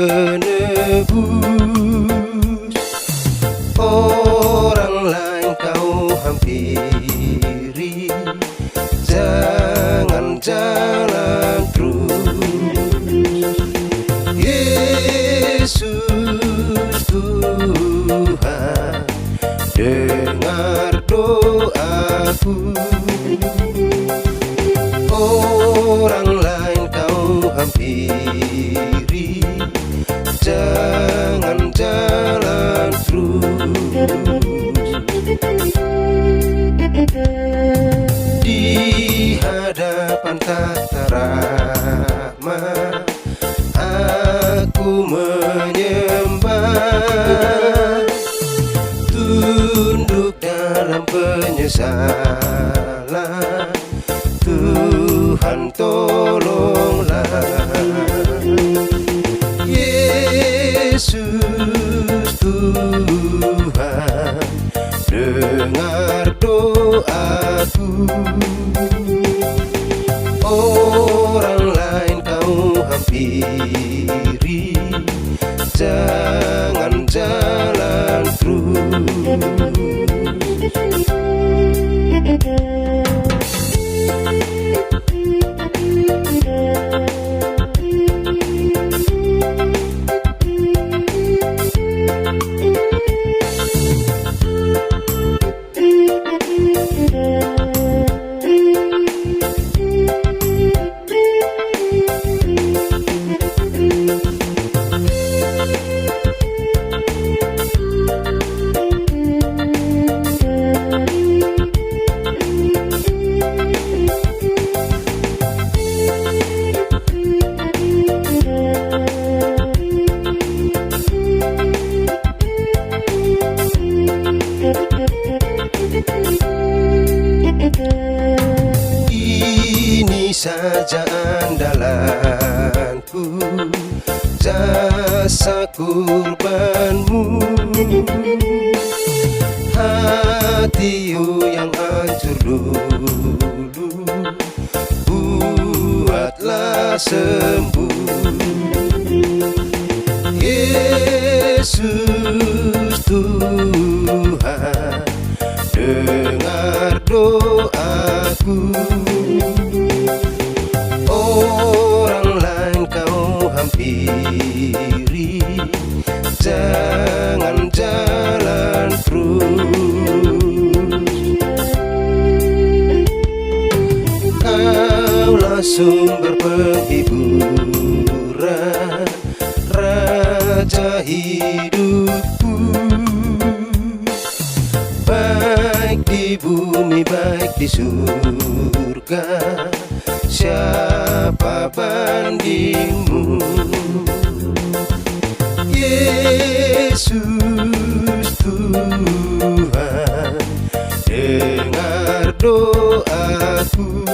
penebus. Orang lain kau hampiri, jangan jalan terus. Yesus Tuhan, dengar doaku. Orang lain kau hampiri, jangan jalan terus. Di hadapan tata rahmat aku menyembah, tunduk dalam penyesalan. Tuhan tolonglah. Yesus Tuhan, dengar doaku. Orang lain kau hampiri, jangan jalan terus. Ini saja andalanku, jasa kurbanmu. Hatiku yang hancur dulu, buatlah sembuh. Yesus Tuhan, dengar doaku. Orang lain kau hampiri, jangan jalan terus. Kaulah sumber penghiburan, Raja hidupku. Baik di bumi, baik di surga, siapa bandingmu? Yesus Tuhan, dengar doaku.